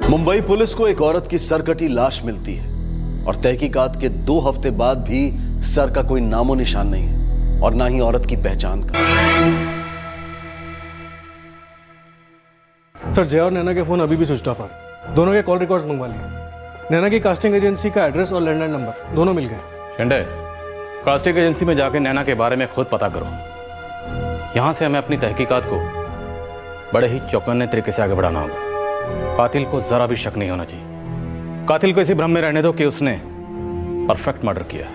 Mumbai police को एक औरत की सरकटी लाश मिलती है और तहकीकात के 2 हफ्ते बाद भी सर का कोई नामो निशान नहीं है और ना ही औरत की पहचान का। सर, जया और नैना के फोन अभी भी स्विच ऑफ है। दोनों के कॉल रिकॉर्ड्स मंगवा लिए। नैना की कास्टिंग एजेंसी का एड्रेस और लैंडलाइन नंबर दोनों मिल गए। शिंदे, कास्टिंग एजेंसी में जाके नैना के बारे में खुद पता करो। यहां से हमें अपनी तहकीकात को बड़े ही चौकन्ने तरीके से आगे बढ़ाना होगा। कातिल को जरा भी शक नहीं होना चाहिए। कातिल को इसी भ्रम में रहने दो कि उसने परफेक्ट मर्डर किया।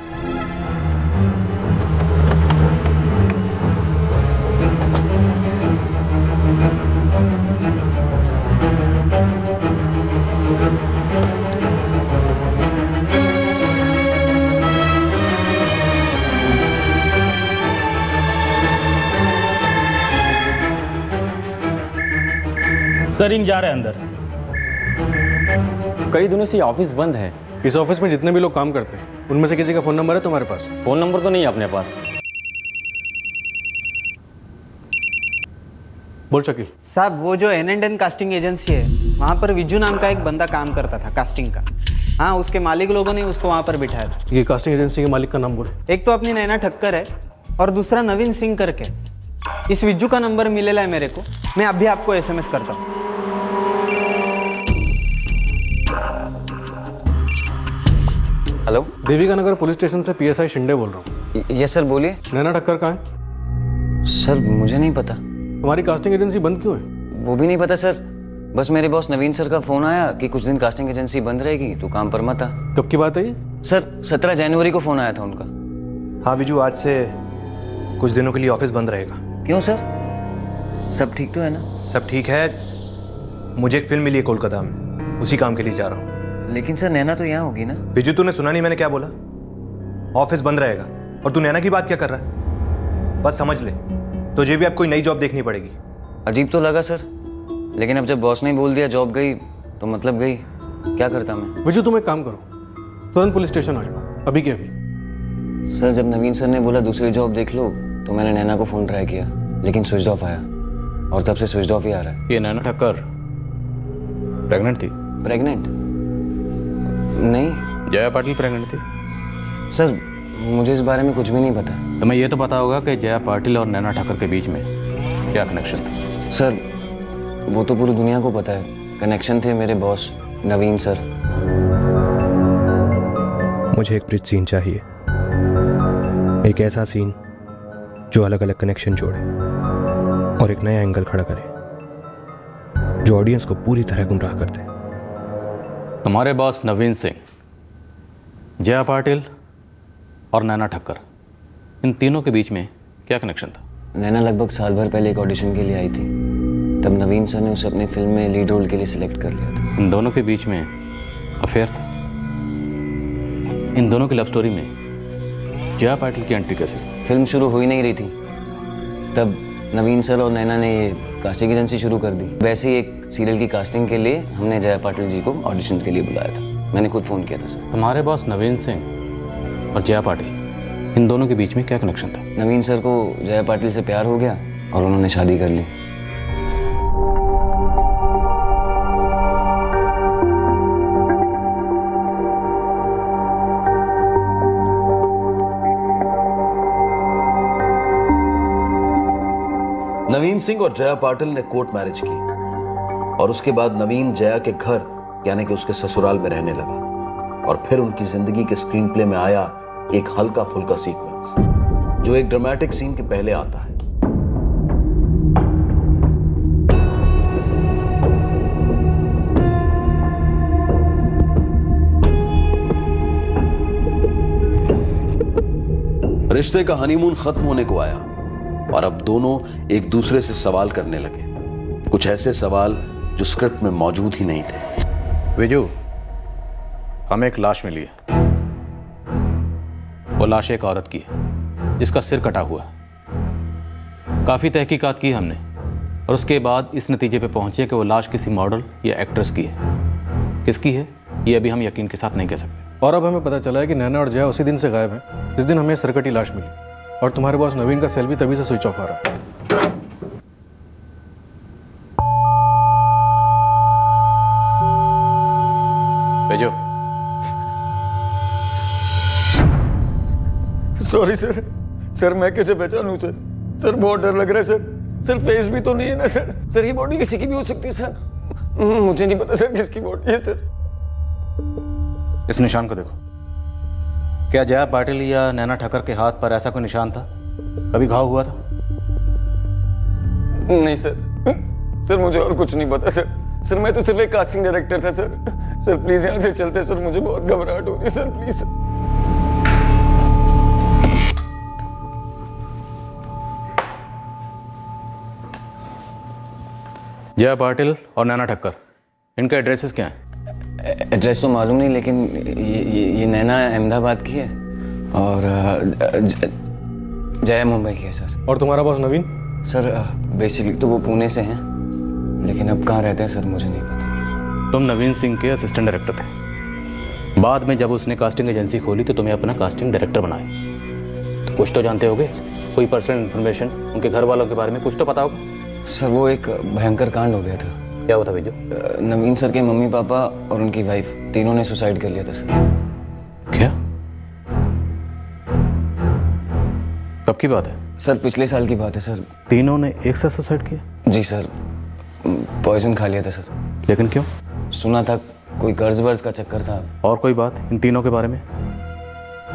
सर, इन जा रहे हैं अंदर। कई दिनों से ऑफिस बंद है। इस ऑफिस में जितने भी लोग काम करते हैं उनमें से किसी का फोन नंबर है तुम्हारे पास? फोन नंबर तो नहीं है अपने पास। बोल शकील। साहब, वो जो N&N कास्टिंग एजेंसी है वहाँ पर विजू नाम का एक बंदा काम करता था कास्टिंग का। हाँ, उसके मालिक लोगों ने उसको वहाँ पर बिठाया था। ये कास्टिंग एजेंसी के मालिक का नाम बोल। एक तो अपनी नैना ठक्कर है और दूसरा नवीन सिंह करके। इस विजू का नंबर मिलेला है मेरे को। मैं अभी आपको SMS करता हूँ। हेलो, देविका नगर पुलिस स्टेशन से PSI शिंदे बोल रहा हूँ। यस सर, बोलिए। नैना ठक्कर कहाँ है? सर, मुझे नहीं पता। तुम्हारी कास्टिंग एजेंसी बंद क्यों है? वो भी नहीं पता सर। बस मेरे बॉस नवीन सर का फोन आया कि कुछ दिन कास्टिंग एजेंसी बंद रहेगी, तो काम पर मत आ। कब की बात है ये? सर, 17 जनवरी को फोन आया था उनका। हाँ विजू, आज से कुछ दिनों के लिए ऑफिस बंद रहेगा। क्यों सर? सब ठीक तो है ना? सब ठीक है। मुझे एक फिल्म मिली है कोलकाता में, उसी काम के लिए जा रहा हूँ। लेकिन सर, नैना तो यहाँ होगी ना? विजू, तूने सुना नहीं मैंने क्या बोला? ऑफिस बंद रहेगा और तू नैना की बात क्या कर रहा है? बस समझ ले, तुझे भी अब कोई नई जॉब देखनी पड़ेगी। अजीब तो लगा सर, लेकिन अब जब बॉस ने बोल दिया जॉब गई तो मतलब गई। क्या करता मैं? विजू, तुम एक काम करो, तुरंत पुलिस स्टेशन आ जाओ, अभी के अभी। सर, जब नवीन सर ने बोला दूसरी जॉब देख लो तो मैंने नैना को फ़ोन ट्राई किया, लेकिन स्विच ऑफ आया और तब से स्विच ऑफ ही आ रहा है। ये नैना ठक्कर प्रेग्नेंट थी? प्रेग्नेंट? नहीं। जया पाटिल प्रेग्नेंट थी? सर, मुझे इस बारे में कुछ भी नहीं पता। तुम्हें यह तो पता होगा कि जया पाटिल और नैना ठक्कर के बीच में क्या कनेक्शन था? सर, वो तो पूरी दुनिया को पता है। कनेक्शन थे मेरे बॉस नवीन सर। मुझे एक ब्रिज सीन चाहिए, एक ऐसा सीन जो अलग अलग कनेक्शन जोड़े और एक नया एंगल खड़ा करे जो ऑडियंस को पूरी तरह गुमराह कर दे। तुम्हारे बॉस नवीन सिंह, जया पाटिल और नैना ठक्कर, इन तीनों के बीच में क्या कनेक्शन था? नैना लगभग साल भर पहले एक ऑडिशन के लिए आई थी, तब नवीन सर ने उसे अपनी फिल्म में लीड रोल के लिए सिलेक्ट कर लिया था। इन दोनों के बीच में अफेयर था? इन दोनों की लव स्टोरी में जया पाटिल की एंट्री कैसी? फिल्म शुरू हो ही नहीं रही थी तब नवीन सर और नैना ने ये कास्टिंग एजेंसी शुरू कर दी। वैसे ही एक सीरियल की कास्टिंग के लिए हमने जया पाटिल जी को ऑडिशन के लिए बुलाया था। मैंने खुद फ़ोन किया था सर। तुम्हारे बॉस नवीन सिंह और जया पाटिल, इन दोनों के बीच में क्या कनेक्शन था? नवीन सर को जया पाटिल से प्यार हो गया और उन्होंने शादी कर ली। नवीन सिंह और जया पाटिल ने कोर्ट मैरिज की और उसके बाद नवीन जया के घर यानी कि उसके ससुराल में रहने लगा और फिर उनकी जिंदगी के स्क्रीन प्ले में आया एक हल्का फुल्का सीक्वेंस जो एक ड्रामेटिक सीन के पहले आता है। रिश्ते का हनीमून खत्म होने को आया और अब दोनों एक दूसरे से सवाल करने लगे, कुछ ऐसे सवाल जो स्क्रिप्ट में मौजूद ही नहीं थे। विजू, हमें एक लाश मिली है। वो लाश एक औरत की है जिसका सिर कटा हुआ है। काफ़ी तहकीकात की हमने और उसके बाद इस नतीजे पे पहुंचे कि वो लाश किसी मॉडल या एक्ट्रेस की है। किसकी है ये अभी हम यकीन के साथ नहीं कह सकते। और अब हमें पता चला है कि नैना और जया उसी दिन से गायब हैं जिस दिन हमें सरकटी लाश मिली, और तुम्हारे बॉस नवीन का सेल भी तभी से स्विच ऑफ आ रहा है। Sorry sir. सर मैं कैसे पहचानूं सर? सर बहुत डर लग रहा है सर। सर फेस भी तो नहीं है ना सर? सर ये बॉडी किसी की भी हो सकती है सर। मुझे नहीं पता सर किसकी बॉडी है सर। इस निशान को देखो। क्या जया पाटिल या नैना ठक्कर के हाथ पर ऐसा कोई निशान था? कभी घाव हुआ था? नहीं सर। सर मुझे और कुछ नहीं पता सर। सर मैं तो सिर्फ एक कास्टिंग डायरेक्टर था सर। सर प्लीज यहाँ से चलते सर, मुझे बहुत घबराहट हो रही है sir, please sir. Jaya Patil और नैना ठक्कर, इनके एड्रेसेस क्या हैं? एड्रेस तो मालूम नहीं, लेकिन ये नैना अहमदाबाद की है और जया मुंबई की है सर। और तुम्हारा बॉस नवीन? सर बेसिकली तो वो पुणे से हैं, लेकिन अब कहाँ रहते हैं सर मुझे नहीं पता। तुम नवीन सिंह के असिस्टेंट डायरेक्टर थे। बाद में जब उसने कास्टिंग एजेंसी खोली तो तुम्हें अपना कास्टिंग डायरेक्टर बनाया। तो कुछ तो जानते होगे, कोई पर्सनल इन्फॉर्मेशन, उनके घर वालों के बारे में कुछ तो पता होगा। सर वो एक भयंकर कांड हो गया था। क्या हुआ था बिजू? नवीन सर के मम्मी पापा और उनकी वाइफ तीनों ने सुसाइड कर लिया था सर। क्या? कब की बात है? सर पिछले साल की बात है सर। तीनों ने एक साथ सुसाइड किया? जी सर, पॉइजन खा लिया था सर। लेकिन क्यों? सुना था कोई कर्ज वर्ज का चक्कर था। और कोई बात इन तीनों के बारे में?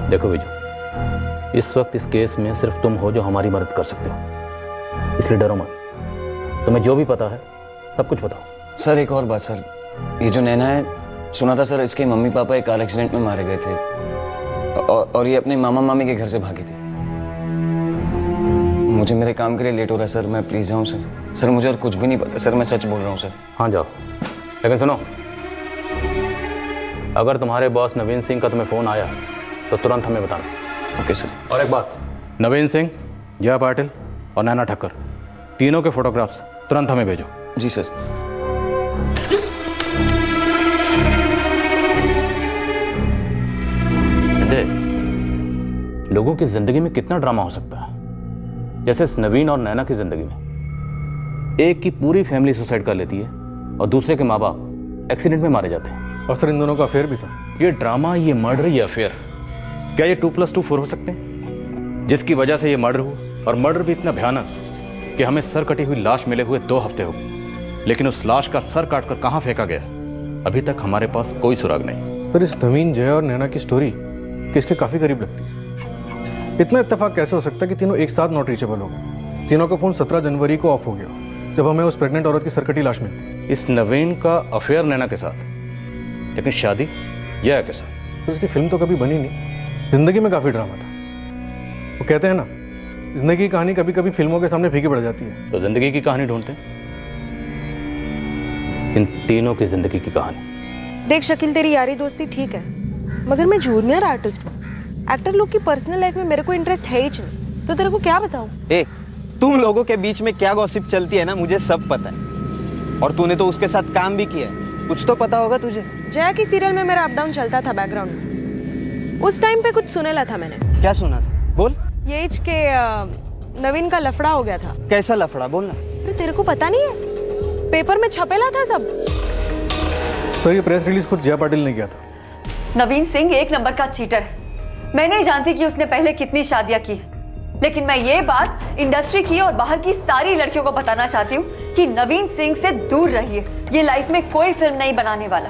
देखो बिजू, इस वक्त इस केस में सिर्फ तुम हो जो हमारी मदद कर सकते हो, इसलिए डरो मत। तुम्हें जो भी पता है सब कुछ बताओ। सर एक और बात सर, ये जो नैना है, सुना था सर इसके मम्मी पापा एक कार एक्सीडेंट में मारे गए थे और ये अपने मामा मामी के घर से भागी थी। मुझे मेरे काम के लिए लेट हो रहा है सर, मैं प्लीज जाऊँ सर? सर मुझे और कुछ भी नहीं पता सर, मैं सच बोल रहा हूँ सर। हाँ जाओ, लेकिन सुनो, अगर तुम्हारे बॉस नवीन सिंह का तुम्हें फ़ोन आया तो तुरंत हमें बताना। Okay sir. और एक बात, नवीन सिंह, जया पाटिल और नैना ठक्कर, तीनों के फोटोग्राफ्स तुरंत हमें भेजो। जी सर। लोगों की जिंदगी में कितना ड्रामा हो सकता है। जैसे इस नवीन और नैना की जिंदगी में एक की पूरी फैमिली सुसाइड कर लेती है और दूसरे के माँ बाप एक्सीडेंट में मारे जाते हैं। और सर इन दोनों का अफेयर भी था। ये ड्रामा, ये मर्डर, ये अफेयर, क्या ये 2+2 4 हो सकते हैं? जिसकी वजह से ये मर्डर हुआ, और मर्डर भी इतना भयानक कि हमें सर कटी हुई लाश मिले हुए 2 हफ्ते हो गए, लेकिन उस लाश का सर काटकर कहाँ फेंका गया अभी तक हमारे पास कोई सुराग नहीं। सर इस नवीन, जया और नैना की स्टोरी किसके काफ़ी करीब लगती है। इतना इत्तेफाक कैसे हो सकता है कि तीनों एक साथ नॉट रीचेबल हो गए? तीनों का फ़ोन 17 जनवरी को ऑफ हो गया जब हमें उस प्रेग्नेंट औरत की सरकटी लाश मिली। इस नवीन का अफेयर नैना के साथ, लेकिन शादी जया के साथ। तो इसकी फिल्म तो कभी बनी नहीं, जिंदगी में काफ़ी ड्रामा था। वो कहते हैं ना, जिंदगी की कहानी कभी कभी फिल्मों के सामने फीकी पड़ जाती है। तो जिंदगी की कहानी ढूंढते हैं, इन तीनों की जिंदगी की कहानी। देख शकील, तेरी यारी दोस्ती ठीक है, मगर मैं जूनियर आर्टिस्ट हूँ। एक्टर लोग की पर्सनल लाइफ में मेरे को इंटरेस्ट है ही नहीं, तो तेरे को क्या बताऊँ? ए, तुम लोगों के बीच में क्या गॉसिप चलती है ना, मुझे सब पता है। और तूने तो उसके साथ काम भी किया है, कुछ तो पता होगा तुझे। जया की सीरियल में मेरा अप डाउन चलता था बैकग्राउंड में। उस टाइम पे कुछ सुनेला था मैंने। क्या सुना था? बोल। ये एज के नवीन का लफड़ा हो गया था। कैसा लफड़ा? बोलना। अरे तेरे को पता नहीं है? पेपर में छपेला था सब। तो ये प्रेस रिलीज खुद जया पाटिल ने किया था। नवीन सिंह एक नंबर का चीटर है। मैं नहीं जानती कि उसने पहले कितनी शादियां की, लेकिन मैं ये बात इंडस्ट्री की और बाहर की सारी लड़कियों को बताना चाहती हूँ कि नवीन सिंह से दूर रहिए। ये लाइफ में कोई फिल्म नहीं बनाने वाला,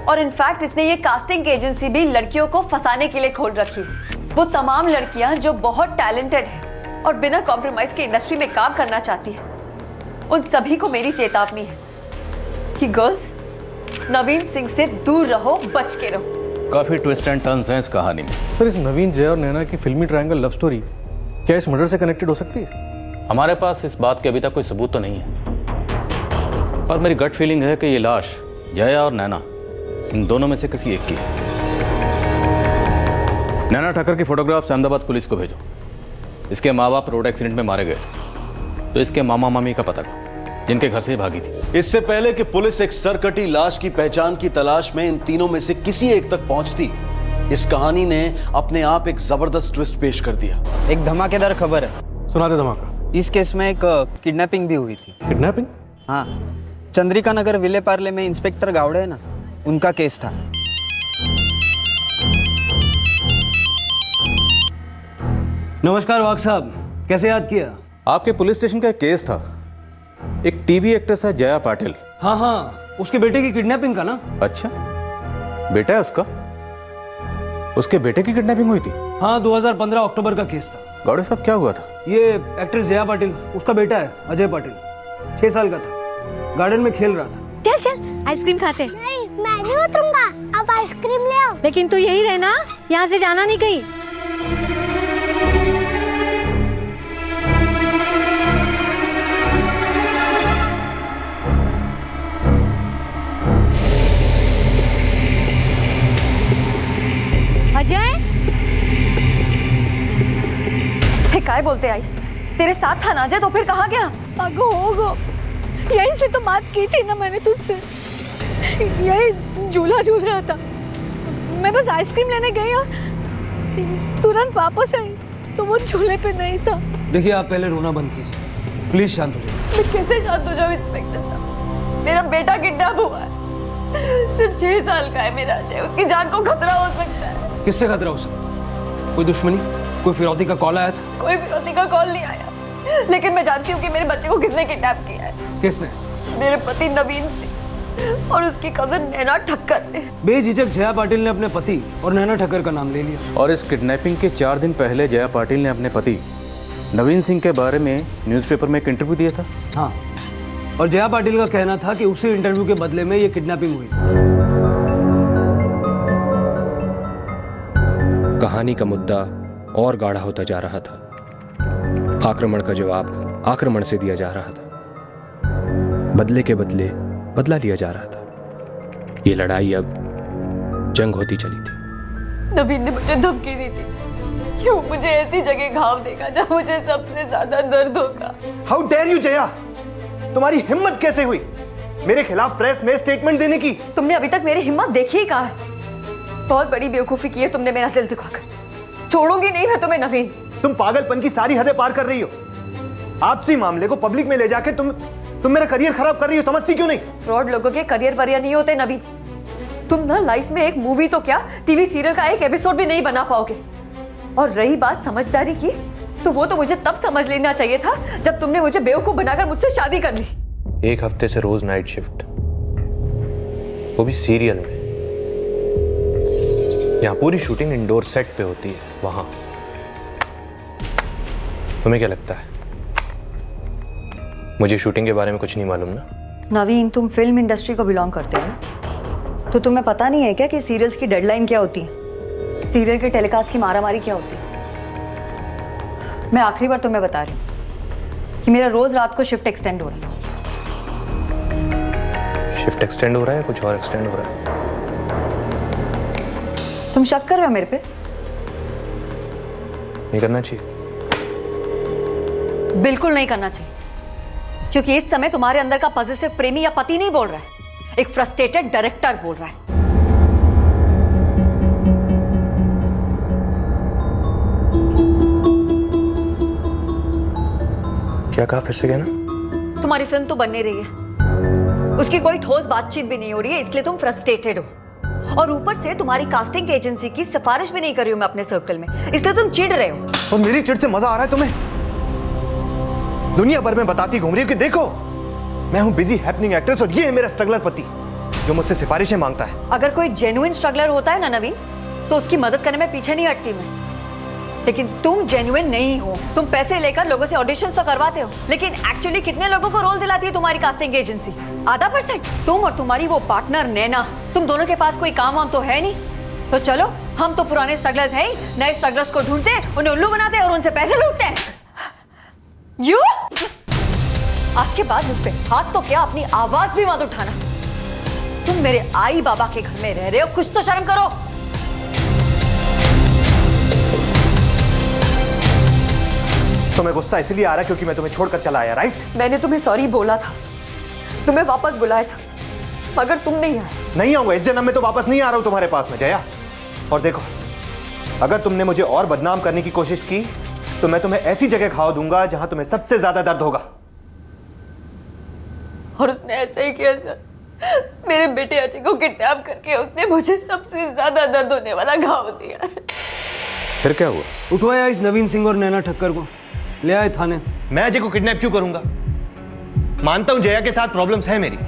और इनफैक्ट इसने ये कास्टिंग एजेंसी भी लड़कियों को फंसाने के लिए खोल रखी है। वो तमाम लड़कियां जो बहुत टैलेंटेड है और बिना कॉम्प्रोमाइज के इंडस्ट्री में काम करना चाहती है, उन सभी को मेरी चेतावनी है कि गर्ल्स, नवीन सिंह से दूर रहो, बच के रहो। काफी ट्विस्ट एंड टर्न्स हैं इस कहानी में। सर इस नवीन, जया और नैना की फिल्मी ट्रायंगल लव स्टोरी क्या इस मर्डर से कनेक्टेड हो सकती है? हमारे पास इस बात के अभी तक कोई सबूत तो नहीं है, पर मेरी गट फीलिंग है कि ये लाश जया और नैना, इन दोनों में से किसी एक की है। नैना ठक्कर की फोटोग्राफ्स अहमदाबाद पुलिस को भेजो। इसके माँ बाप रोड एक्सीडेंट में मारे गए, तो इसके मामा मामी का पता करो जिनके घर से भागी थी। इससे पहले कि पुलिस एक सरकटी लाश की पहचान की तलाश में इन तीनों में से किसी एक तक पहुंचती, इस कहानी ने अपने आप एक जबरदस्त ट्विस्ट पेश कर दिया। एक धमाकेदार खबर है। सुना दे धमाका। इस केस में एक किडनैपिंग भी हुई थी। किडनैपिंग? हाँ, चंद्रिका नगर विले पार्ले में इंस्पेक्टर गावड़े है ना, उनका केस था। नमस्कार वाघ साहब, कैसे याद किया? आपके पुलिस स्टेशन का एक केस था, एक टीवी एक्ट्रेस है जया पाटिल। हाँ हाँ, उसके बेटे की किडनैपिंग का ना? अच्छा, बेटा है उसका? उसके बेटे की किडनैपिंग हुई थी? हाँ, 2015 अक्टूबर का केस था। गौड़े साहब क्या हुआ था? ये एक्ट्रेस जया पाटिल, उसका बेटा है अजय पाटिल, 6 साल का था, गार्डन में खेल रहा था। चल चल आइसक्रीम खाते। नहीं, मैं नहीं उतरूंगा, आप आइसक्रीम ले आओ। लेकिन तू यही रहना, यहाँ से जाना नहीं कहीं। अजय, काय बोलते आई? तेरे साथ था ना अजय, तो फिर कहाँ गया? अगो होगो, यही से तो बात की थी ना मैंने तुझसे। यही झूला झूल रहा था, मैं बस आइसक्रीम लेने गई और तुरंत वापस आई तो वो झूले पे नहीं था। देखिए, आप पहले रोना बंद कीजिए, प्लीज शांत हो जाइए। मैं कैसे शांत हो जाऊं इंस्पेक्टर साहब? मेरा बेटा किडनैप हुआ है, सिर्फ 6 साल का है मेरा अजय, उसकी जान को खतरा हो सकता है। किससे खतरा हो सकता? कोई दुश्मनी, कोई फिरौती का कॉल आया था? कोई फिरौती का कॉल नहीं आया, लेकिन मैं जानती हूँ कि मेरे बच्चे को किसने किडनैप किया है। किसने? मेरे पति नवीन सिंह और उसकी कजन नैना ठक्कर ने। बेझिझक जया पाटिल ने अपने पति और नैना ठक्कर का नाम ले लिया। और इस किडनैपिंग के 4 दिन पहले जया पाटिल ने अपने पति नवीन सिंह के बारे में न्यूज़पेपर में एक इंटरव्यू दिया था। हाँ, और जया पाटिल का कहना था कि उसी इंटरव्यू के बदले में ये किडनैपिंग हुई। कहानी का मुद्दा और गाढ़ा होता जा रहा था। आक्रमण का जवाब आक्रमण से दिया जा रहा था, बदले के बदले बदला लिया जा रहा था। ये लड़ाई अब जंग होती चली थी। नवीन ने मुझे धमकी दी थी, क्यों मुझे ऐसी जगह घाव देगा जहाँ मुझे सबसे ज्यादा दर्द होगा। हाउ डेयर यू जया, तुम्हारी हिम्मत कैसे हुई मेरे खिलाफ प्रेस में स्टेटमेंट देने की? तुमने अभी तक मेरी हिम्मत देखी ही कहाँ है? बहुत बड़ी बेवकूफी की है तुमने मेरा दिल दुखाकर। छोड़ूंगी नहीं मैं तुम्हें नवीन। तुम पागलपन की सारी हदें पार कर रही हो। आपसी मामले को पब्लिक में ले जाके तुम मेरा करियर खराब कर रही हो, समझती क्यों नहीं? फ्रॉड लोगों के करियर वरियर नहीं होते नवीन। तुम ना लाइफ में एक मूवी तो क्या, टीवी सीरियल का एक एपिसोड भी नहीं बना पाओगे। और रही बात समझदारी की, तो वो तो मुझे तब समझ लेना चाहिए था जब तुमने मुझे बेवकूफ बनाकर मुझसे शादी कर ली। 1 हफ्ते से रोज नाइट शिफ्ट, वो भी सीरियल में। यहाँ पूरी शूटिंग इंडोर सेट पे होती है, वहां तुम्हें क्या लगता है मुझे शूटिंग के बारे में कुछ नहीं मालूम ना? नवीन, तुम फिल्म इंडस्ट्री को बिलोंग करते हो ना, तो तुम्हें पता नहीं है क्या कि सीरियल्स की डेडलाइन क्या होती है, सीरियल के टेलीकास्ट की मारामारी क्या होती है। मैं आखिरी बार तुम्हें बता रही हूँ कि मेरा रोज रात को शिफ्ट एक्सटेंड हो रहा है। शिफ्ट एक्सटेंड हो रहा है या कुछ और एक्सटेंड हो रहा है? तुम शक कर रहे हो मेरे पे? नहीं करना चाहिए। बिल्कुल नहीं करना चाहिए, क्योंकि इस समय तुम्हारे अंदर का पॉजिटिव प्रेमी या पति नहीं बोल रहा है, एक फ्रस्ट्रेटेड डायरेक्टर बोल रहा है। क्या कहा, फिर से कहना। तुम्हारी फिल्म तो बन नहीं रही है, उसकी कोई ठोस बातचीत भी नहीं हो रही है, इसलिए तुम फ्रस्ट्रेटेड हो। और ऊपर से तुम्हारी कास्टिंग एजेंसी की सिफारिश भी नहीं कर रही हूं मैं अपने सर्कल में, इसलिए तुम चिढ़ रहे हो। और मेरी चिढ़ से मजा आ रहा है तुम्हें? दुनिया भर में बताती घूम रही हो कि देखो मैं हूं बिजी हैपनिंग एक्ट्रेस और ये है मेरा स्ट्रगलर पति जो मुझसे सिफारिशें मांगता है। अगर कोई जेन्युइन स्ट्रगलर होता है ना नवीन, तो उसकी मदद करने में पीछे नहीं हटती मैं। लेकिन तुम जेन्युइन नहीं हो। तुम पैसे लेकर लोगों से ऑडिशंस तो करवाते हो, लेकिन एक्चुअली कितने लोगों को रोल दिलाती है तुम्हारी कास्टिंग एजेंसी? 0.5%। तुम और तुम्हारी वो पार्टनर नैना, तुम दोनों के पास कोई काम वाम तो है नहीं। तो चलो, हम तो पुराने स्ट्रगलर्स हैं ही, नए स्ट्रगलर्स को ढूंढते हैं, उन्हें उल्लू बनाते हैं और उनसे पैसे लूटते हैं। यू आज के बाद मुझ पे हाथ तो क्या, अपनी आवाज भी मत उठाना। तुम मेरे आई बाबा के घर में रह रहे हो, कुछ तो शर्म करो। तुम्हें गुस्सा इसलिए आ रहा है क्योंकि मैं तुम्हें छोड़कर चला आया, राइट? मैंने तुम्हें सॉरी बोला था, तुम्हें वापस बुलाया था, मगर तुम नहीं आए। नहीं आऊंगा, इस जन्म में तो वापस नहीं आ रहा हूं तुम्हारे पास में जया। और देखो, अगर तुमने मुझे और बदनाम करने की कोशिश की तो मैं तुम्हें ऐसी जगह घाव दूंगा जहां तुम्हें सबसे ज्यादा दर्द होगा। और उसने ऐसे ही किया सर। मेरे बेटे अजय को किडनैप करके उसने मुझे सबसे ज्यादा दर्द होने वाला घाव दिया। फिर क्या हुआ? उठवाया इस नवीन सिंह और नैना ठक्कर को, ले आए थाने। मैं अजय को किडनैप क्यों करूंगा? मानता हूं जया के साथ प्रॉब्लम्स है मेरी,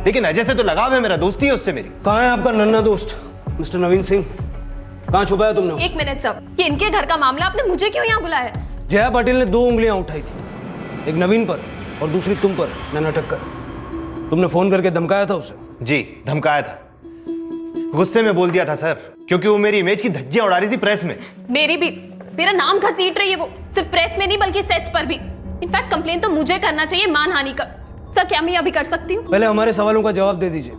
लेकिन अजय से तो लगाव है मेरा, दोस्ती है उससे मेरी। कहाँ है आपका नन्ना दोस्त मिस्टर नवीन सिंह? कहाँ छुपाया तुमने? एक मिनट सब, ये इनके घर का मामला, आपने मुझे क्यों यहाँ बुलाया? जया पाटिल ने 2 उंगलियां उठाई थी, एक नवीन पर और दूसरी तुम पर, नैना ठक्कर। तुमने फोन करके धमकाया था उसे? जी धमकाया था, गुस्से में बोल दिया था सर, क्योंकि वो मेरी इमेज की धज्जियां उड़ा रही थी प्रेस में। मेरी भी, मेरा नाम घसीट रही है वो, सिर्फ प्रेस में नहीं बल्कि सेट्स पर भी। इनफैक्ट कंप्लेन तो मुझे करना चाहिए मानहानि का। सर क्या मैं अभी कर सकती हूँ? पहले हमारे सवालों का जवाब दे दीजिए,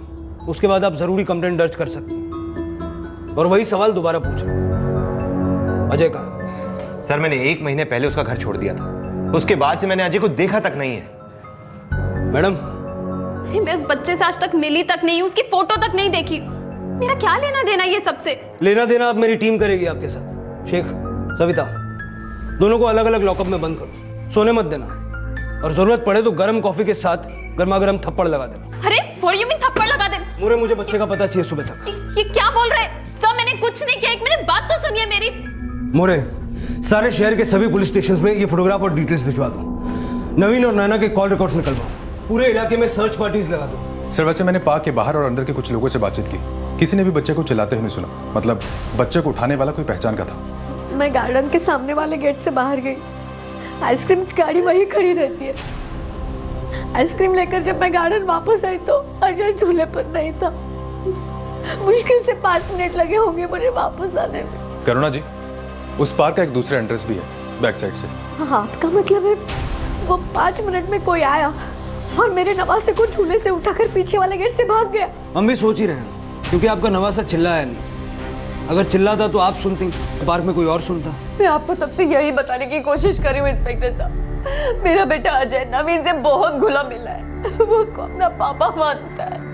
उसके बाद आप जरूरी कंप्लेंट दर्ज कर सकते हैं। और वही सवाल दोबारा पूछ रहा हूं, अजय का? सर मैंने 1 महीने पहले उसका घर छोड़ दिया था, उसके बाद से मैंने अजय को देखा तक नहीं है। मैडम, अरे मैं उस बच्चे से आज तक मिली तक नहीं हूँ, उसकी फोटो तक नहीं देखी। मेरा क्या लेना देना ये सबसे? लेना देना अब मेरी टीम करेगी आपके साथ। शेख, सविता, दोनों को अलग अलग लॉकअप में बंद करो, सोने मत देना, और जरूरत पड़े तो गर्म कॉफी के साथ गर्मा गर्म थप्पड़ लगा देना। अरे व्हाट यू मीन थप्पड़ लगा दे? मुझे बच्चे का पता चाहिए सुबह तक। ये क्या बोल रहे हैं? सर मैंने कुछ नहीं किया, एक मिनट बात तो सुनिए मेरी। मोरे, सारे शहर के सभी पुलिस स्टेशंस में ये फोटोग्राफ और डिटेल्स भिजवा दो। नवीन और नैना के कॉल रिकॉर्ड्स निकलवाओ, पूरे इलाके में सर्च पार्टीज लगा दो। सर वैसे मैंने पार्क के बाहर और अंदर के कुछ लोगों से बातचीत की, किसी ने भी बच्चे को चिल्लाते हुए नहीं सुना। मतलब बच्चे को उठाने वाला कोई पहचान का था। मैं गार्डन के सामने वाले गेट से बाहर गई, आइसक्रीम की गाड़ी वहीं खड़ी रहती है। आइसक्रीम लेकर जब मैं गार्डन वापस आई तो अजय झूले पर नहीं था। मुश्किल से 5 मिनट लगे होंगे मुझे वापस आने में। करुणा जी, उस पार्क का एक दूसरा एंट्रेंस भी है, बैक साइड से। हाँ, आपका मतलब है वो 5 मिनट में कोई आया और मेरे नवासे को झूले से उठाकर पीछे वाले गेट से भाग गया? हम भी सोच ही रहे हैं, क्योंकि आपका नवासा चिल्लाया नहीं। अगर चिल्लाता तो आप सुनती, पार्क में कोई और सुनता। मैं आपको तब से यही बताने की कोशिश कर रही हूँ इंस्पेक्टर साहब, मेरा बेटा अजय नवीन से बहुत घुला मिला है, वो उसको अपना पापा मानता है।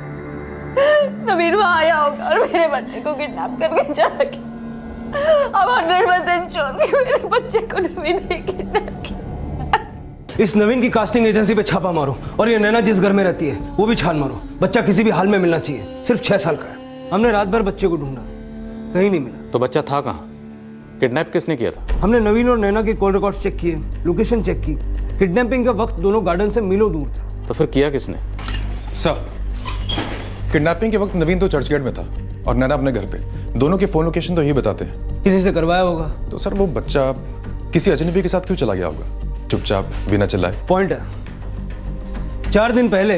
नवीन वहाँ आया होगा और मेरे बच्चे को किडनैप करके चला गया। अब 100% श्योर कि मेरे बच्चे को नवीन ने किडनैप किया। इस नवीन की कास्टिंग एजेंसी पे छापा मारो, और ये नैना जिस घर में रहती है वो भी छान मारो। बच्चा किसी भी हाल में मिलना चाहिए, सिर्फ 6 साल का है। हमने रात भर बच्चे को ढूंढा, कहीं नहीं मिला। तो बच्चा था कहाँ? किडनैप किसने किया था? हमने नवीन और नैना के कॉल रिकॉर्ड्स चेक किए, लोकेशन चेक की। किडनैपिंग का वक्त दोनों गार्डन से मीलों दूर था। तो फिर किया किसने? सर किडनैपिंग के वक्त नवीन तो चर्चगेट में था और नैना अपने घर पे। दोनों के फोन लोकेशन तो यही बताते हैं। किसी से करवाया होगा। तो सर वो बच्चा किसी अजनबी के साथ क्यों चला गया होगा, चुपचाप बिना चिल्लाए? पॉइंट है, 4 दिन पहले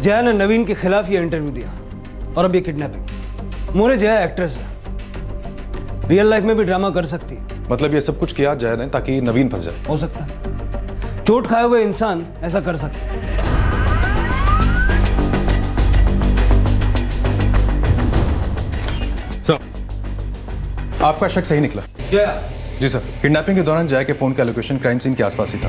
जया ने नवीन के खिलाफ ये इंटरव्यू दिया, और अब ये किडनैपिंग। मोरे जया एक्ट्रेस है, रियल लाइफ में भी ड्रामा कर सकती है। मतलब ये सब कुछ किया जया ने ताकि नवीन फंस जाए? हो सकता है, चोट खाए हुए इंसान ऐसा कर सकता है। सर आपका शक सही निकला। जया? जी सर, किडनैपिंग के दौरान जया के फोन का लोकेशन क्राइम सीन के आसपास ही था।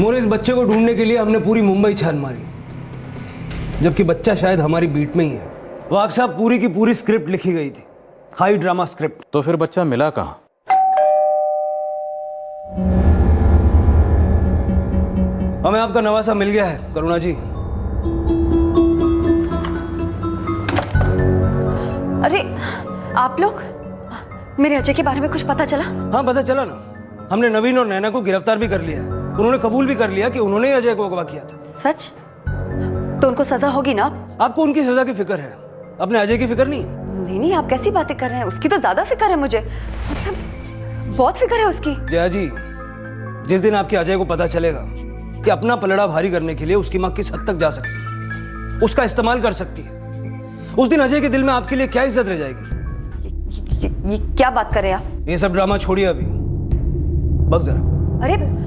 मोरे, इस बच्चे को ढूंढने के लिए हमने पूरी मुंबई छान मारी, जबकि बच्चा शायद हमारी बीट में ही है। वाघ साहब, पूरी की पूरी स्क्रिप्ट लिखी गई थी, हाई ड्रामा स्क्रिप्ट। तो फिर बच्चा मिला कहाँ? हमें आपका नवासा मिल गया है करुणा जी। अरे आप लोग, मेरे अजय के बारे में कुछ पता चला? हाँ पता चला ना, हमने नवीन और नैना को गिरफ्तार भी कर लिया है। उन्होंने कबूल भी कर लिया कि उन्होंने ही अजय को अगवा किया था। सच? तो उनको सजा होगी ना? आपको उनकी सजा की फिक्र है, अपने अजय की फिक्र नहीं है? नहीं नहीं, आप कैसी बातें कर रहे हैं, उसकी तो ज्यादा फिक्र है मुझे, मतलब बहुत फिक्र है उसकी। जया जी, जिस दिन आपके अजय को पता चलेगा कि अपना पलड़ा भारी करने के लिए उसकी मां किस हद तक जा सकती है, उसका इस्तेमाल कर सकती है, उस दिन अजय के दिल में आपके लिए क्या इज्जत रह जाएगी? ये क्या बात कर रहे हैं आप? ये सब ड्रामा छोड़िए अभी, बक जरा। अरे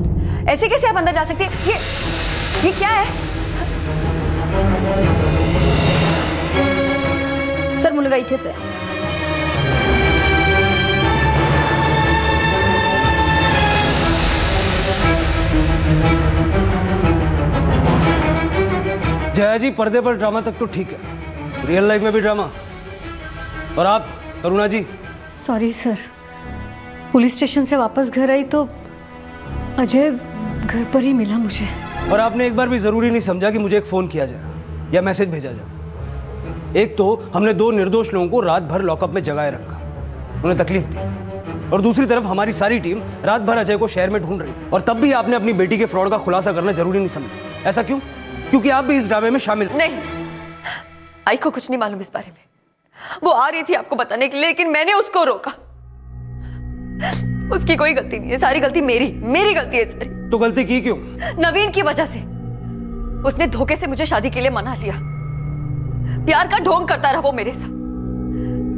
ऐसे कैसे आप अंदर जा सकती हैं? ये क्या है? सर मुलगा इथेच आहे। जया जी, पर्दे पर ड्रामा तक तो ठीक है, रियल लाइफ में भी ड्रामा। और आप करुणा जी? सॉरी सर, पुलिस स्टेशन से वापस घर आई तो अजय घर पर ही मिला मुझे। और आपने एक बार भी जरूरी नहीं समझा कि मुझे एक फोन किया जाए या मैसेज भेजा जाए। एक तो हमने 2 निर्दोष लोगों को रात भर लॉकअप में जगाए रखा, उन्हें तकलीफ दी, और दूसरी तरफ हमारी सारी टीम रात भर अजय को शहर में ढूंढ रही थी। और तब भी आपने अपनी बेटी के फ्रॉड का खुलासा करना जरूरी नहीं समझा। ऐसा क्यों? क्योंकि आप भी इस ड्रामे में शामिल नहीं, आई को कुछ नहीं मालूम इस बारे में। वो आ रही थी आपको बताने के लिए, लेकिन मैंने उसको रोका। उसकी कोई गलती नहीं है, सारी गलती मेरी गलती है सारी। तो गलती की क्यों? नवीन की वजह से। उसने धोखे से मुझे शादी के लिए मना लिया, प्यार का ढोंग करता रहा वो मेरे साथ।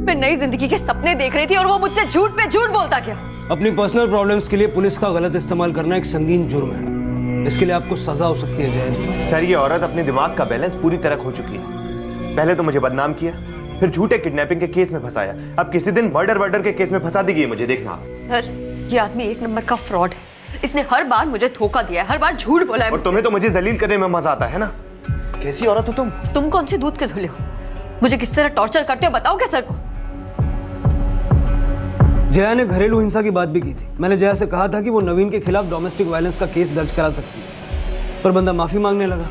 मैं नई जिंदगी के सपने देख रही थी और वो मुझसे झूठ पे झूठ बोलता गया। अपनी पर्सनल प्रॉब्लम्स के लिए पुलिस का गलत इस्तेमाल करना एक संगीन जुर्म है, इसके लिए आपको सजा हो सकती है जय जी। सर, ये औरत अपने दिमाग का बैलेंस पूरी तरह खो चुकी है। पहले तो मुझे बदनाम किया, फिर झूठे किडनैपिंग के केस में फंसाया, अब किसी दिन मर्डर के केस में फंसा देगी मुझे, देखना। सर, ये आदमी 1 नंबर का फ्रॉड है। इसने हर बार मुझे धोखा दिया है, हर बार झूठ बोला है। और तुम्हें तो मुझे जलील करने में मजा आता है ना। कैसी औरत हो तुम? तुम कौन से दूध के धुले हो? मुझे किस तरह टॉर्चर करते हो बताओ क्या सर को? जया ने घरेलू हिंसा की बात भी की थी। मैंने जया से कहा था कि वो नवीन के खिलाफ डोमेस्टिक वायलेंस का केस दर्ज करा सकती है, पर बंदा माफी मांगने लगा।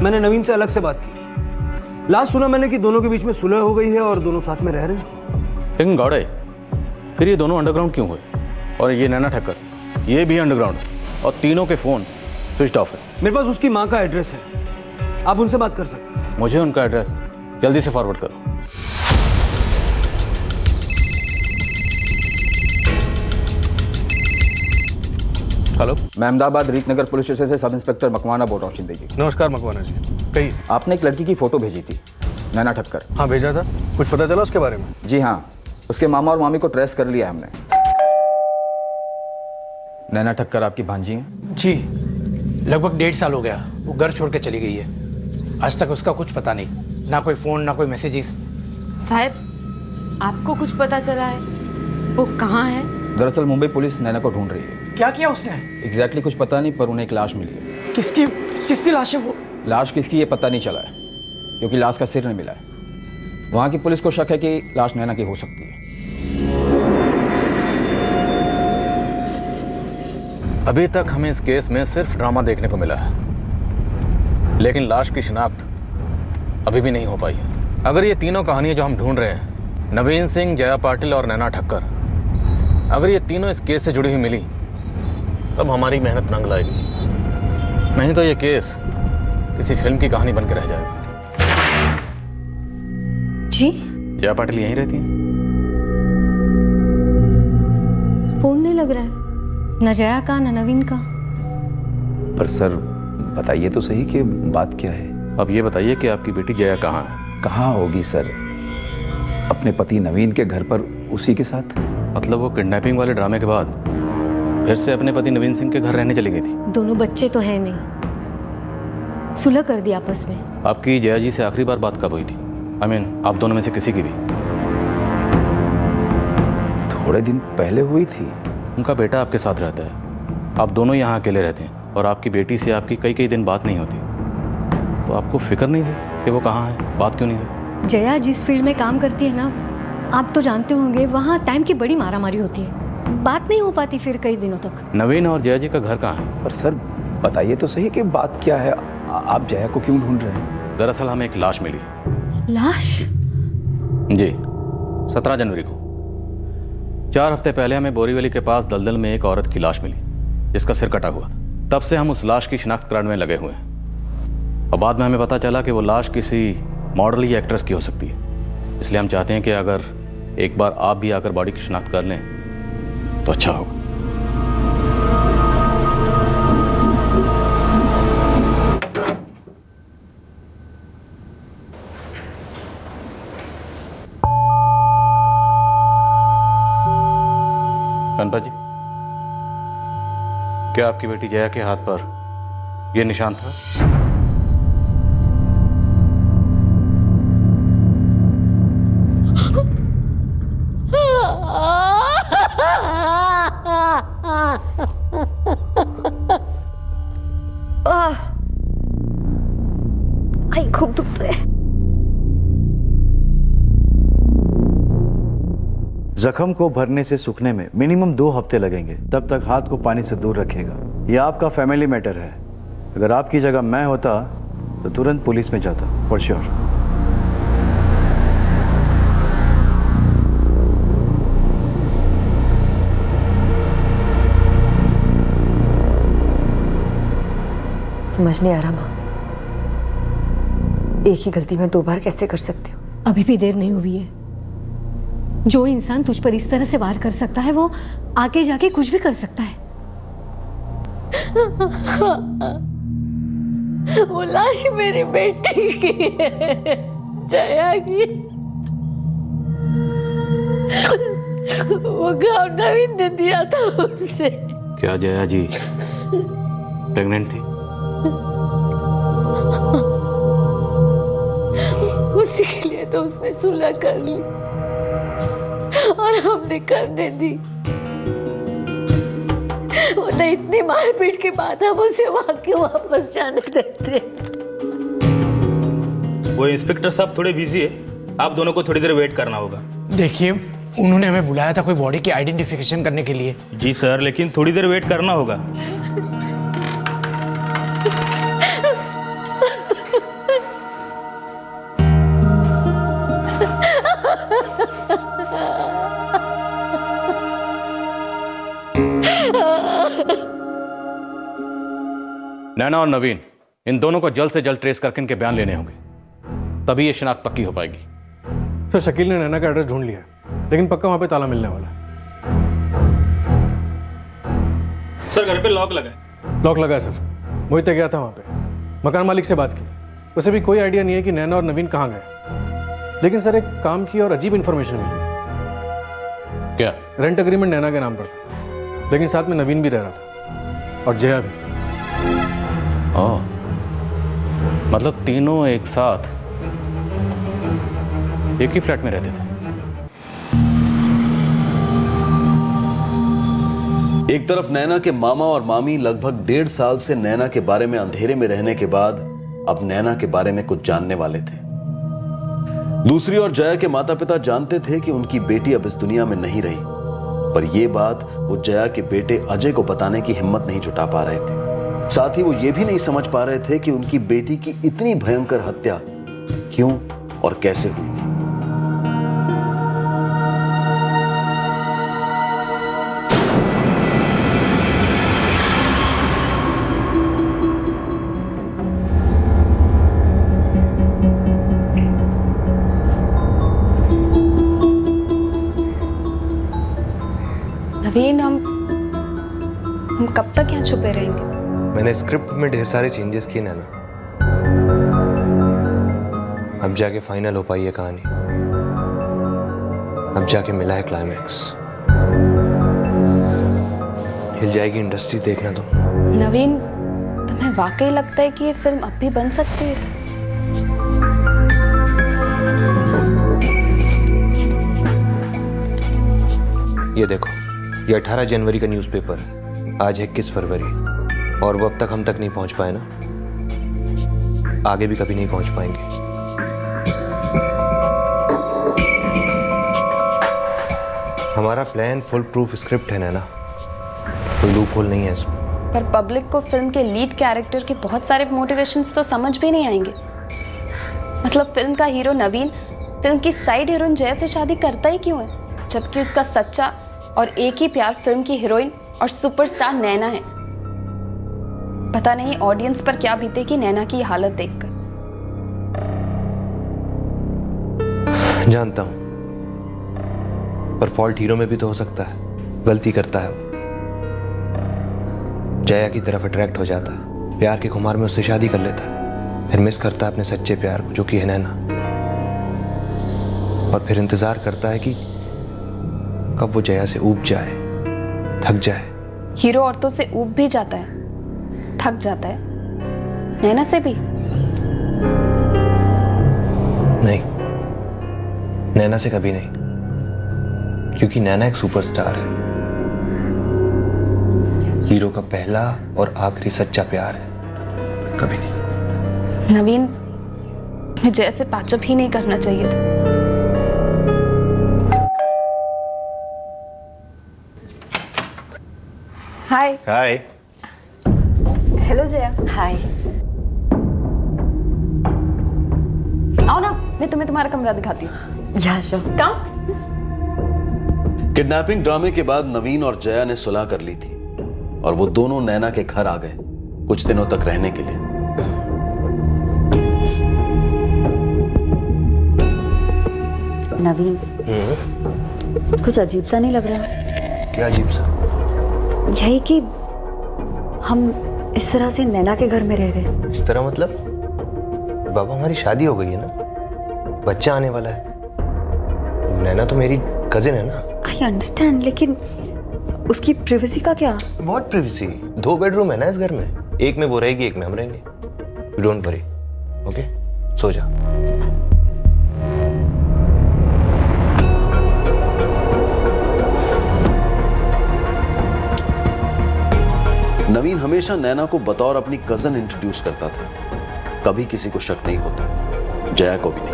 मैंने नवीन से अलग से बात की। लास्ट सुना मैंने कि दोनों के बीच में सुलह हो गई है और दोनों साथ में रह रहे हैं। लेकिन गौड़े, फिर ये दोनों अंडरग्राउंड क्यों हुए? और ये नैना ठक्कर, ये भी अंडरग्राउंड, और तीनों के फोन स्विच ऑफ है। मेरे पास उसकी माँ का एड्रेस है, आप उनसे बात कर सकते हैं। मुझे उनका एड्रेस जल्दी से फॉरवर्ड करो। हेलो, मैं अहमदाबाद रीतनगर पुलिस स्टेशन से सब इंस्पेक्टर मकवाना बोल रहा हूँ। शिंदे जी। नमस्कार मकवाना जी, कहिए। आपने एक लड़की की फोटो भेजी थी, नैना ठक्कर। हाँ भेजा था, कुछ पता चला उसके बारे में? जी हाँ, उसके मामा और मामी को ट्रेस कर लिया हमने। नैना ठक्कर आपकी भांजी हैं? जी, लगभग 1.5 साल हो गया वो घर छोड़ के चली गई है। आज तक उसका कुछ पता नहीं, ना कोई फ़ोन ना कोई मैसेजेस। साहब, आपको कुछ पता चला है वो कहाँ है? दरअसल मुंबई पुलिस नैना को ढूंढ रही है। क्या किया उसने? एग्जैक्टली कुछ पता नहीं, पर उन्हें एक लाश मिली है। किसकी लाश है वो? लाश किसकी ये पता नहीं चला है, क्योंकि लाश का सिर नहीं मिला है। वहाँ की पुलिस को शक है कि लाश नैना की हो सकती है। अभी तक हमें इस केस में सिर्फ ड्रामा देखने को मिला है, लेकिन लाश की शिनाख्त अभी भी नहीं हो पाई है। अगर ये तीनों कहानियां जो हम ढूंढ रहे हैं, नवीन सिंह, जया पाटिल और नैना ठक्कर, अगर ये तीनों इस केस से जुड़ी हुई मिली, तब हमारी मेहनत रंग लाएगी। नहीं तो ये केस किसी फिल्म की कहानी बनकर रह जाएगा। जी? जया पाटिल यहीं रहती हैं? फोन नहीं लग रहा है, न जया का न नवीन का। पर सर बताइए तो सही कि बात क्या है। अब ये बताइए कि आपकी बेटी जया कहाँ है? कहाँ होगी सर, अपने पति नवीन के घर पर उसी के साथ। मतलब वो किडनैपिंग वाले ड्रामे के बाद फिर से अपने पति नवीन सिंह के घर रहने चली गई थी? दोनों बच्चे तो है नहीं, सुलह कर दिया आपस में। आपकी जया जी से आखिरी बार बात कब हुई थी? आप दोनों में से किसी की भी? थोड़े दिन पहले हुई थी। उनका बेटा आपके साथ रहता है, आप दोनों यहाँ अकेले रहते हैं, और आपकी बेटी से आपकी कई दिन बात नहीं होती, तो आपको फिक्र नहीं है कि वो कहाँ है, बात क्यों नहीं है? जया जिस फील्ड में काम करती है ना, आप तो जानते होंगे, वहाँ टाइम की बड़ी मारामारी होती है, बात नहीं हो पाती फिर कई दिनों तक। नवीन और जया जी का घर कहाँ है? पर सर बताइए तो सही कि बात क्या है, आप जया को क्यों ढूंढ रहे हैं? दरअसल हमें एक लाश मिली। लाश? जी, 17 जनवरी को 4 हफ्ते पहले हमें बोरीवली के पास दलदल में एक औरत की लाश मिली, जिसका सिर कटा हुआ था। तब से हम उस लाश की शिनाख्त कराने में लगे हुए हैं, और बाद में हमें पता चला कि वो लाश किसी मॉडल या एक्ट्रेस की हो सकती है। इसलिए हम चाहते हैं कि अगर एक बार आप भी आकर बॉडी की शिनाख्त कर लें तो अच्छा होगा। गणपत जी, क्या आपकी बेटी जया के हाथ पर यह निशान था? भाई खूब दुखता है। जख्म को भरने से सूखने में मिनिमम 2 हफ्ते लगेंगे। तब तक हाथ को पानी से दूर रखिएगा। यह आपका फैमिली मैटर है। अगर आपकी जगह मैं होता तो तुरंत पुलिस में जाता, फॉर श्योर। समझ नहीं आ रहा माँ, एक ही गलती मैं 2 बार कैसे कर सकती हूँ? अभी भी देर नहीं हुई है। जो इंसान तुझ पर इस तरह से वार कर सकता है वो आगे जाके कुछ भी कर सकता है। वो लाश मेरी बेटी की है, जया की। वो गाँव नवीन ने दिया था उससे। क्या जया जी प्रेग्नेंट थी? उसी के लिए तो उसने सुलह कर ली और हमने करने दी। वो तो इतनी मारपीट के बाद हम उसे वहां क्यों वापस जाने देते? वो इंस्पेक्टर साहब थोड़े बिजी है, आप दोनों को थोड़ी देर वेट करना होगा। देखिए, उन्होंने हमें बुलाया था कोई बॉडी की आइडेंटिफिकेशन करने के लिए। जी सर, लेकिन थोड़ी देर वेट करना होगा। नैना और नवीन, इन दोनों को जल्द से जल्द ट्रेस करके इनके बयान लेने होंगे, तभी ये शिनाख्त पक्की हो पाएगी। सर, शकील ने नैना का एड्रेस ढूंढ लिया है, लेकिन पक्का वहां पे ताला मिलने वाला है। सर, घर पे लॉक लगा है। लॉक लगा है सर। मोहित गया था वहां पे, मकान मालिक से बात की। उसे भी कोई आइडिया नहीं है कि नैना और नवीन कहाँ गए। लेकिन सर, एक काम की और अजीब इंफॉर्मेशन मिली। क्या? रेंट एग्रीमेंट नैना के नाम पर था, लेकिन साथ में नवीन भी रह रहा था और जया भी। ओह, मतलब तीनों एक साथ एक ही फ्लैट में रहते थे। एक तरफ नैना के मामा और मामी लगभग 1.5 साल से नैना के बारे में अंधेरे में रहने के बाद अब नैना के बारे में कुछ जानने वाले थे। दूसरी ओर जया के माता पिता जानते थे कि उनकी बेटी अब इस दुनिया में नहीं रही, पर यह बात वो जया के बेटे अजय को बताने की हिम्मत नहीं जुटा पा रहे थे। साथ ही वो ये भी नहीं समझ पा रहे थे कि उनकी बेटी की इतनी भयंकर हत्या क्यों और कैसे हुई। नवीन, हम कब तक यहाँ छुपे रहेंगे? मैंने स्क्रिप्ट में ढेर सारे चेंजेस किए नैना, अब जाके फाइनल हो पाई है कहानी, अब जाके मिला है क्लाइमैक्स। हिल जाएगी इंडस्ट्री, देखना तुम। नवीन, तुम्हें वाकई लगता है कि ये फिल्म अब भी बन सकती है? ये देखो, ये 18 जनवरी का न्यूज़पेपर है, आज है 21 फरवरी, और वो अब तक हम तक नहीं पहुंच पाए ना, आगे भी कभी नहीं पहुंच पाएंगे। हमारा प्लान फुल प्रूफ स्क्रिप्ट है नैना, कोई लूप होल नहीं है इसमें। पर पब्लिक को फिल्म के लीड कैरेक्टर के बहुत सारे मोटिवेशंस तो समझ भी नहीं आएंगे। मतलब फिल्म का हीरो नवीन फिल्म की साइड हीरोइन जया से शादी करता ही क्यों है, जबकि उसका सच्चा और एक ही प्यार फिल्म की हीरोइन और सुपरस्टार नैना है। पता नहीं ऑडियंस पर क्या बीतेगी नैना की हालत देखकर। जानता हूं, पर फॉल्ट हीरो में भी तो हो सकता है, गलती करता है वो, जया की तरफ अट्रैक्ट हो जाता है, प्यार के खुमार में उससे शादी कर लेता है, फिर मिस करता है अपने सच्चे प्यार को जो कि है नैना, और फिर इंतजार करता है कि कब वो जया से ऊब जाए, थक जाए। हीरो औरतों से ऊब भी जाता है, थक जाता है, नैना से भी नहीं, नैना से कभी नहीं, क्योंकि नैना एक सुपरस्टार है, हीरो का पहला और आखिरी सच्चा प्यार है, कभी नहीं। नवीन, तुम्हें जैसे पैचअप ही नहीं करना चाहिए था। हाय। हाय। हेलो जया। हाय। आओ ना, मैं तुम्हें तुम्हारा कमरा दिखाती हूँ। या शो कम। किडनैपिंग ड्रामे के बाद नवीन और जया ने सुलह कर ली थी और वो दोनों नैना के घर आ गए कुछ दिनों तक रहने के लिए। नवीन, कुछ अजीब सा नहीं लग रहा? क्या अजीब सा? यही कि हम इस तरह से नैना के घर में रह रहे। इस तरह मतलब? बाबा, हमारी शादी हो गई है ना, बच्चा आने वाला है। नैना तो मेरी कजिन है ना। आई अंडरस्टैंड, लेकिन उसकी प्रिवेसी का क्या? What privacy? 2 बेडरूम है ना इस घर में, एक में वो रहेगी, एक में हम रहेंगे। You don't worry, okay? सो जा। नवीन हमेशा नैना को बतौर अपनी कजन इंट्रोड्यूस करता था। कभी किसी को शक नहीं होता, जया को भी नहीं।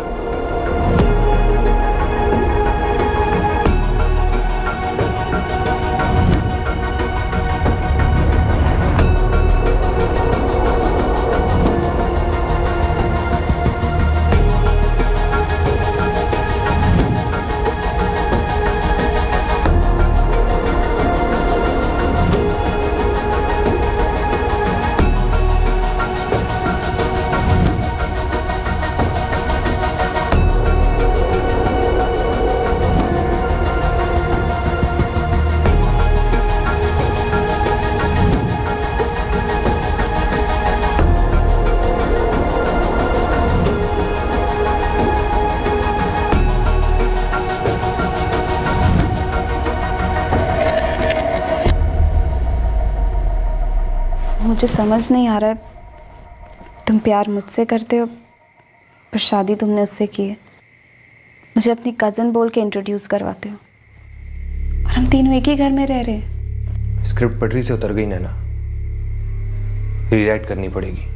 मुझे समझ नहीं आ रहा है, तुम प्यार मुझसे करते हो पर शादी तुमने उससे की है। मुझे अपनी कज़न बोल के इंट्रोड्यूस करवाते हो और हम तीनों एक ही घर में रह रहे हैं। स्क्रिप्ट पटरी से उतर गई नैना, रीराइट करनी पड़ेगी।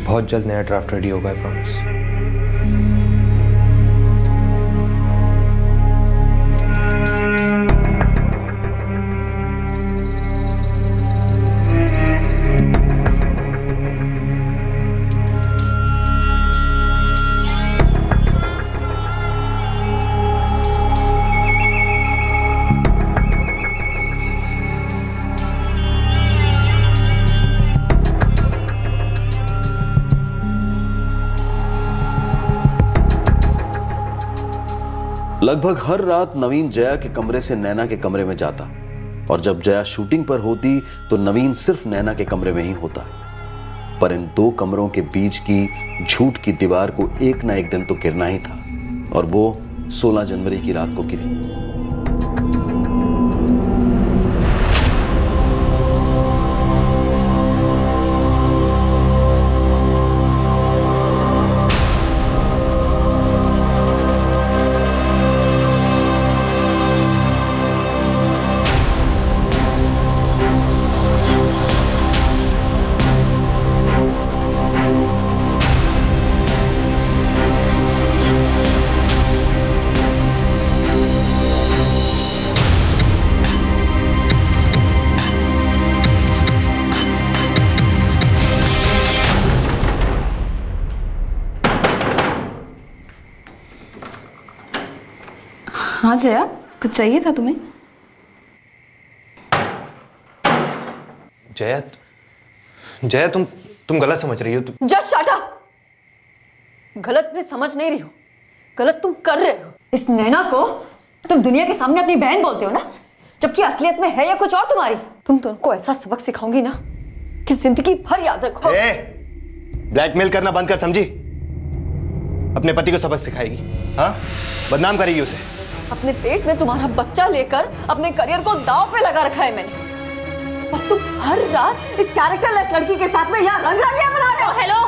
बहुत जल्द नया ड्राफ्ट रेडी होगा, आई प्रॉमिस। लगभग हर रात नवीन जया के कमरे से नैना के कमरे में जाता और जब जया शूटिंग पर होती तो नवीन सिर्फ नैना के कमरे में ही होता। पर इन 2 कमरों के बीच की झूठ की दीवार को एक ना एक दिन तो गिरना ही था और वो 16 जनवरी की रात को गिरी। हाँ जया, कुछ चाहिए था तुम्हें? जया, जया तुम गलत समझ रही हो। तुम जस्ट शट अप। गलत मैं समझ नहीं रही हूँ, गलत तुम कर रहे हो। इस नैना को तुम दुनिया के सामने अपनी बहन बोलते हो ना, जबकि असलियत में है या कुछ और तुम्हारी। तुम तो उनको ऐसा सबक सिखाऊंगी ना कि जिंदगी भर याद रखो। ब्लैकमेल करना बंद कर, समझी? अपने पति को सबक सिखाएगी, हाँ? बदनाम करेगी उसे। अपने पेट में तुम्हारा बच्चा लेकर अपने करियर को दांव पे लगा रखा है मैंने, और तुम हर रात इस कैरेक्टरलेस लड़की के साथ में यहाँ रंग-रंगियां बना रहे हो। हेलो,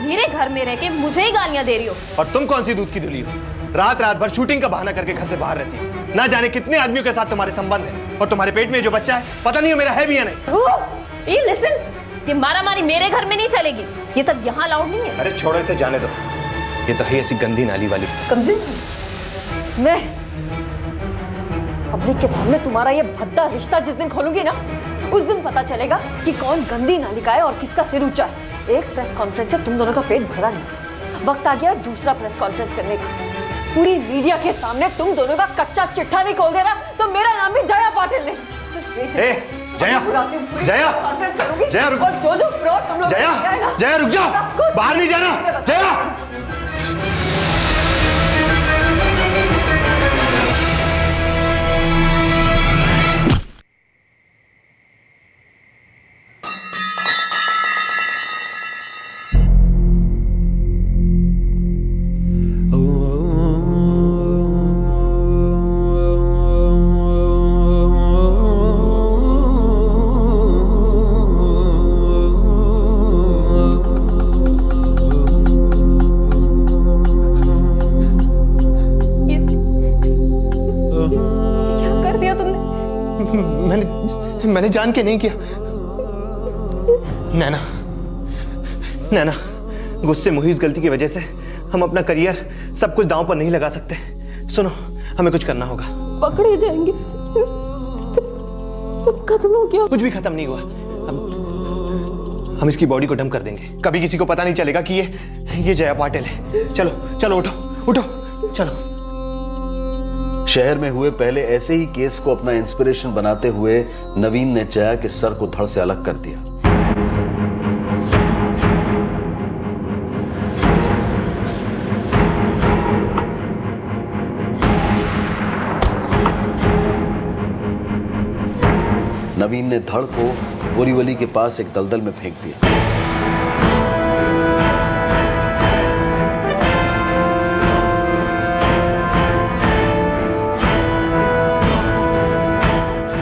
मेरे घर में रह के मुझे ही गालियां दे रही हो। और तुम कौन सी दूध की धुली हो? रात रात भर शूटिंग का बहाना करके घर से बाहर रहती है। ना जाने कितने आदमियों के साथ तुम्हारे संबंध है, और तुम्हारे पेट में जो बच्चा है पता नहीं हो मेरा है भी या नहीं। ये लिसन, ये मारामारी मेरे घर में नहीं चलेगी, ये सब यहाँ अलाउड नहीं है। अरे छोड़ो इसे, जाने दो। ये तो है ऐसी गंदी नाली वाली। गंदी? मैं पब्लिक के सामने तुम्हारा ये भद्दा रिश्ता जिस दिन खोलूंगी ना, उस दिन पता चलेगा कि कौन गंदी नाली का है और किसका सिर ऊंचा है। एक प्रेस कॉन्फ्रेंस से तुम दोनों का पेट भरा नहीं, वक्त आ गया दूसरा प्रेस कॉन्फ्रेंस करने का। पूरी मीडिया के सामने तुम दोनों का कच्चा चिट्ठा नहीं खोल देना तो मेरा नाम भी जया पाटिल नहीं। जया, जया, जया रुक, और जो जो फ्रॉड तुम लोग जया, जया रुक जाओ, बाहर नहीं जाना, जया। मैंने जान के नहीं किया। नैना, नैना, गुस्से मुहित गलती की वजह से हम अपना करियर सब कुछ दांव पर नहीं लगा सकते। सुनो, हमें कुछ करना होगा। पकड़े जाएंगे, सब खत्म हो गया। कुछ भी खत्म नहीं हुआ। हम इसकी बॉडी को डंप कर देंगे, कभी किसी को पता नहीं चलेगा कि ये जया पाटिल है। चलो चलो, उठो उठो, चलो। शहर में हुए पहले ऐसे ही केस को अपना इंस्पिरेशन बनाते हुए नवीन ने जया के सर को धड़ से अलग कर दिया। नवीन ने धड़ को बोरीवली के पास एक दलदल में फेंक दिया।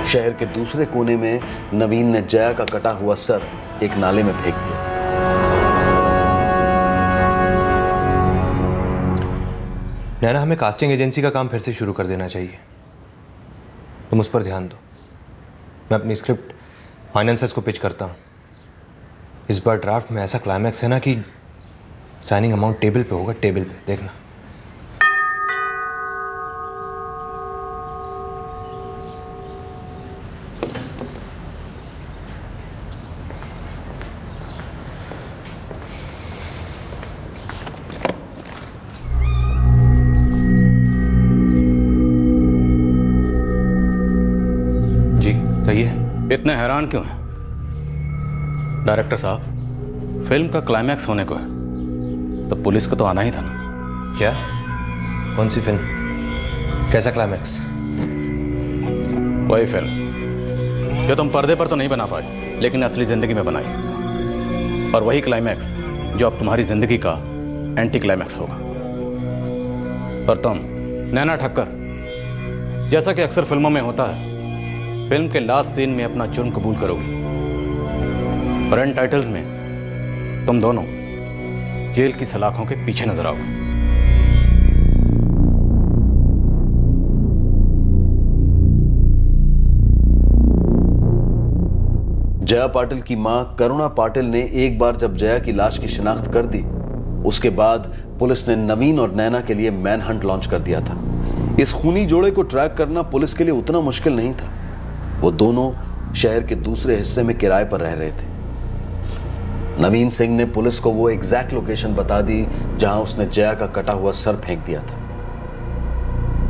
शहर के दूसरे कोने में नवीन ने जया का कटा हुआ सर एक नाले में फेंक दिया। नैना, हमें कास्टिंग एजेंसी का काम फिर से शुरू कर देना चाहिए। तुम उस पर ध्यान दो। मैं अपनी स्क्रिप्ट फाइनेंसर्स को पिच करता हूँ। इस बार ड्राफ्ट में ऐसा क्लाइमैक्स है ना कि साइनिंग अमाउंट टेबल पे होगा, टेबल पे, देखना। इतने हैरान क्यों हैं डायरेक्टर साहब? फिल्म का क्लाइमैक्स होने को है तो पुलिस को तो आना ही था ना। क्या? कौन सी फिल्म? कैसा क्लाइमैक्स? वही फिल्म जो तुम पर्दे पर तो नहीं बना पाए लेकिन असली जिंदगी में बनाई, और वही क्लाइमैक्स जो अब तुम्हारी जिंदगी का एंटी क्लाइमैक्स होगा। और तुम नैना ठक्कर, जैसा कि अक्सर फिल्मों में होता है, फिल्म के लास्ट सीन में अपना जुर्म कबूल करोगी और एंड टाइटल्स में तुम दोनों जेल की सलाखों के पीछे नजर आओगे। जया पाटिल की मां करुणा पाटिल ने एक बार जब जया की लाश की शिनाख्त कर दी, उसके बाद पुलिस ने नवीन और नैना के लिए मैन हंट लॉन्च कर दिया था। इस खूनी जोड़े को ट्रैक करना पुलिस के लिए उतना मुश्किल नहीं था। वो दोनों शहर के दूसरे हिस्से में किराए पर रह रहे थे। नवीन सिंह ने पुलिस को वो एग्जैक्ट लोकेशन बता दी जहां उसने जया का कटा हुआ सर फेंक दिया था।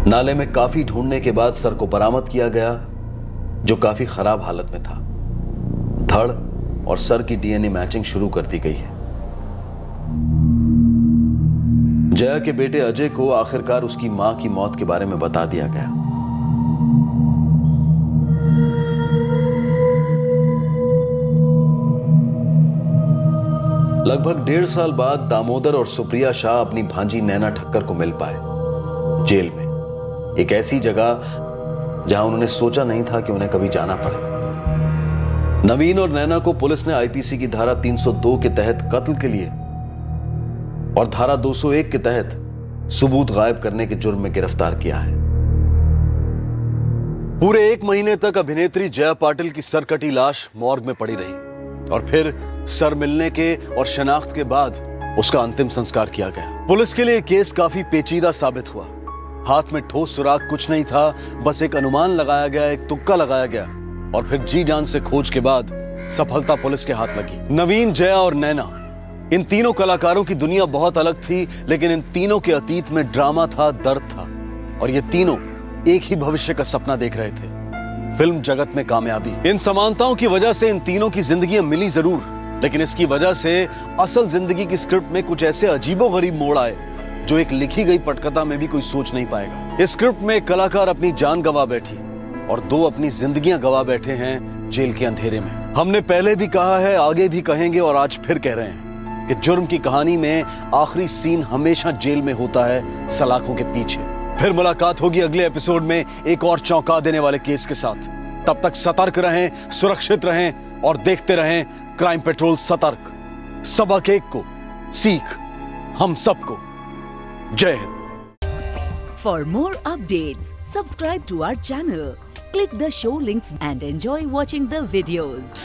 नाले में काफी ढूंढने के बाद सर को बरामद किया गया, जो काफी खराब हालत में था। धड़ और सर की डीएनए मैचिंग शुरू कर दी गई है। जया के बेटे अजय को आखिरकार उसकी मां की मौत के बारे में बता दिया गया। लगभग 1.5 साल बाद दामोदर और सुप्रिया शाह अपनी भांजी नैना ठक्कर को मिल पाए जेल में, एक ऐसी जगह जहां उन्होंने सोचा नहीं था कि उन्हें कभी जाना पड़े। नवीन और नैना को पुलिस ने आईपीसी की धारा 302 के तहत कत्ल के लिए और धारा 201 के तहत सबूत गायब करने के जुर्म में गिरफ्तार किया है। पूरे 1 महीने तक अभिनेत्री जया पाटिल की सरकटी लाश मॉर्ग में पड़ी रही। और फिर सर मिलने के और शनाख्त के बाद उसका अंतिम संस्कार किया गया। पुलिस के लिए केस काफी पेचीदा साबित हुआ। हाथ में ठोस सुराग कुछ नहीं था, बस एक अनुमान लगाया गया, एक तुक्का लगाया गया और फिर जी जान से खोज के बाद सफलता पुलिस के हाथ लगी। नवीन, जया और नैना, इन तीनों कलाकारों की दुनिया बहुत अलग थी, लेकिन इन तीनों के अतीत में ड्रामा था, दर्द था और ये तीनों एक ही भविष्य का सपना देख रहे थे, फिल्म जगत में कामयाबी। इन समानताओं की वजह से इन तीनों की जिंदगियां मिली जरूर, लेकिन इसकी वजह से असल जिंदगी की स्क्रिप्ट में कुछ ऐसे अजीबोगरीब मोड़ आए जो एक लिखी गई पटकथा में भी कोई सोच नहीं पाएगा। इस स्क्रिप्ट में एक कलाकार अपनी जान गंवा बैठी और दो अपनी जिंदगियां गंवा बैठे हैं जेल के अंधेरे में। हमने पहले भी कहा है, आगे भी कहेंगे और आज फिर कह रहे हैं कि जुर्म की कहानी में आखिरी सीन हमेशा जेल में होता है, सलाखों के पीछे। फिर मुलाकात होगी अगले एपिसोड में एक और चौंका देने वाले केस के साथ। तब तक सतर्क रहें, सुरक्षित रहें और देखते रहें क्राइम पेट्रोल सतर्क। सबक एक को, सीख हम सबको। जय Hind. For more updates, subscribe to our channel, click the show links and enjoy watching the videos.